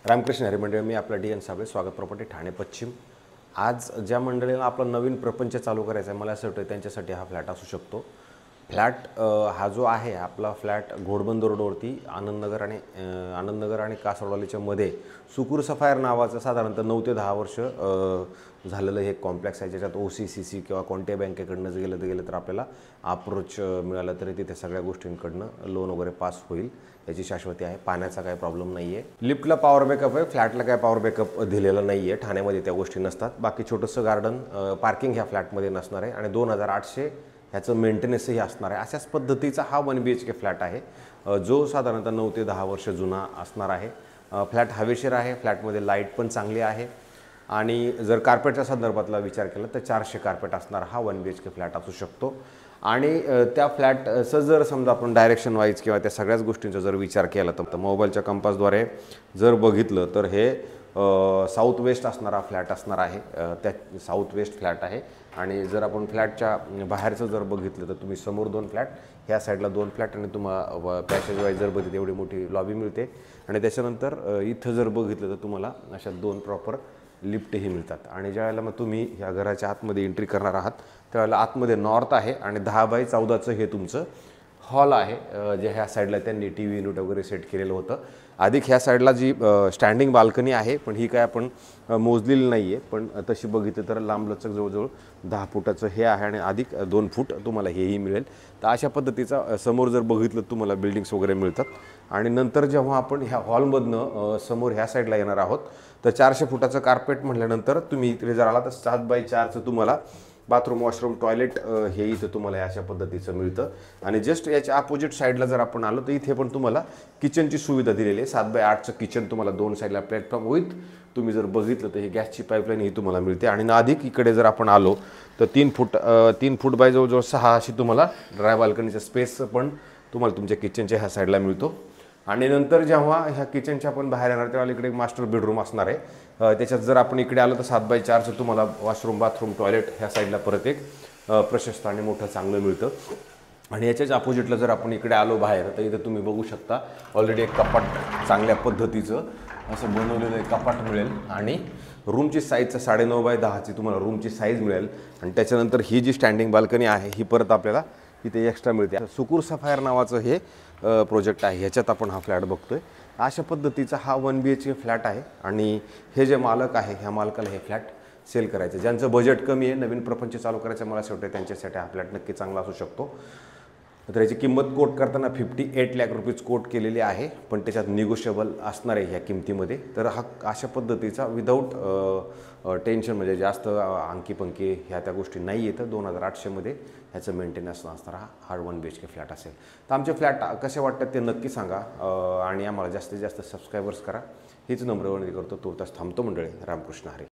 रामकृष्ण हरी मंडळी, मी आपला D N Sable, स्वागत प्रॉपर्टी ठाणे पश्चिम। आज ज्या मंडळींना आपला नवीन प्रपंच चालू करायचा आहे, मला असं वाटतं त्यांच्यासाठी हा फ्लॅट असू शकतो। फ्लॅट हा जो आहे आपला फ्लॅट घोडबंदर रोडवरती आनंदनगर आणि कासरवाडीच्या मध्ये सुकूर सफायर नावाचं साधारणतः 9 ते 10 वर्ष झालेलं हे कॉम्प्लेक्स आहे, ज्याच्यात OCCC किंवा कोणत्याही बँकेकडनं गेलं तर आपल्याला अप्रोच मिळाला तरी तिथे सगळ्या गोष्टींकडनं लोन वगैरे पास होईल याची शाश्वती आहे। पाण्याचा काही प्रॉब्लेम नाही आहे। लिफ्टला पॉवर बॅकअप आहे, फ्लॅटला काय पॉवर बॅकअप दिलेला नाही आहे। ठाण्यामध्ये त्या गोष्टी नसतात। बाकी छोटंसं गार्डन, पार्किंग ह्या फ्लॅटमध्ये नसणार आहे आणि 2800 ह्याचं मेंटेनन्सही असणार आहे। अशाच पद्धतीचा हा 1 BHK फ्लॅट आहे, जो साधारणतः 9 ते 10 वर्ष जुना असणार आहे। फ्लॅट हवेशीर आहे, फ्लॅटमध्ये लाईट पण चांगली आहे आणि जर कार्पेटच्या संदर्भातला विचार केला तर 400 कार्पेट असणारा हा 1 BHK फ्लॅट असू शकतो। आणि त्या फ्लॅटचं जर समजा आपण डायरेक्शन वाईज किंवा त्या सगळ्याच गोष्टींचा जर विचार केला तर मोबाईलच्या कंपासद्वारे जर बघितलं तर हे साऊथ वेस्ट असणारा फ्लॅट असणार आहे। त्या साऊथ वेस्ट फ्लॅट आहे आणि जर आपण फ्लॅटच्या बाहेरचं जर बघितलं तर तुम्ही समोर 2 फ्लॅट, ह्या साईडला 2 फ्लॅट आणि तुम्हाला पॅसेज वाईज जर बघितलं एवढी मोठी लॉबी मिळते आणि त्याच्यानंतर इथं जर बघितलं तर तुम्हाला अशा 2 प्रॉपर लिफ्टही मिळतात। आणि ज्यावेळेला मग तुम्ही ह्या घराच्या आतमध्ये एंट्री करणार आहात त्यावेळेला आतमध्ये नॉर्थ आहे आणि 10x14चं हे तुमचं हॉल आहे, जे ह्या साईडला त्यांनी TV युनिट वगैरे सेट केलेलं होतं। अधिक ह्या साईडला जी स्टँडिंग बाल्कनी आहे, पण ही काय आपण मोजलेली नाही आहे, पण तशी बघितलं तर लांबलचक जवळजवळ 10 फुटाचं हे आहे आणि अधिक 2 फूट तुम्हाला हेही मिळेल। तर अशा पद्धतीचा समोर जर बघितलं तुम्हाला बिल्डिंग्स वगैरे मिळतात। आणि नंतर जेव्हा आपण ह्या हॉलमधनं समोर ह्या साईडला येणार आहोत तर 400 फुटाचं कार्पेट म्हटल्यानंतर तुम्ही इकडे जर आला तर 7x4चं तुम्हाला बाथरूम, वॉशरूम, टॉयलेट हे इथं तुम्हाला अशा पद्धतीचं मिळतं। आणि जस्ट याच्या अपोजिट साईडला जर आपण आलो तर इथे पण तुम्हाला किचनची सुविधा दिलेली आहे। 7x8चं किचन तुम्हाला 2 साईडला प्लॅटफॉर्म होईल। तुम्ही जर बघितलं तर ही गॅसची पाईपलाईन ही तुम्हाला मिळते। आणि अधिक इकडे जर आपण आलो तर 3 फूट बाय जवळजवळ 6 अशी तुम्हाला ड्राय बाल्कनीचा स्पेस पण तुम्हाला तुमच्या किचनच्या ह्या साईडला मिळतो। आणि नंतर जेव्हा ह्या किचनच्या आपण बाहेर येणार तेव्हा इकडे एक मास्टर बेडरूम असणार आहे। त्याच्यात जर आपण इकडे आलो तर 7x4चं तुम्हाला वॉशरूम, बाथरूम, टॉयलेट ह्या साईडला परत एक प्रशस्त आणि मोठं चांगलं मिळतं। आणि याच्याच अपोजिटला जर आपण इकडे आलो बाहेर तर इथं तुम्ही बघू शकता ऑलरेडी एक कपाट चांगल्या पद्धतीचं असं बनवलेलं एक कपाट मिळेल आणि रूमची साईज 9.5x10ची तुम्हाला रूमची साईज मिळेल। आणि त्याच्यानंतर ही जी स्टँडिंग बाल्कनी आहे ही परत आपल्याला इथे एक्स्ट्रा मिळते। सुकूर सफायर नावाचं हे प्रोजेक्ट आहे, ह्याच्यात आपण हा फ्लॅट बघतोय। अशा पद्धतीचा हा 1 BHK फ्लॅट आहे आणि हे जे मालक आहे ह्या मालकाला हे फ्लॅट सेल करायचं, ज्यांचं बजेट कमी आहे, नवीन प्रपंच चालू करायचं मला असं वाटतं त्यांच्यासाठी हा फ्लॅट नक्की चांगला असू शकतो। तर याची किंमत कोट करताना 58 लाख रुपीज कोट केलेली आहे, पण त्याच्यात निगोशिएबल असणार आहे ह्या किमतीमध्ये। तर हा अशा पद्धतीचा विदाऊट टेन्शन म्हणजे जास्त अंकीपंकी ह्या त्या गोष्टी नाही आहेत, 2800 मध्ये ह्याचं मेंटेनन्स असणारा हा 1 BHK फ्लॅट असेल। तर आमचे फ्लॅट कसे वाटतात ते नक्की सांगा आणि आम्हाला जास्तीत जास्त सबस्क्रायबर्स करा हीच नम्र विनंती करतो। तुर्तास थांबतो मंडळी। रामकृष्ण हरी।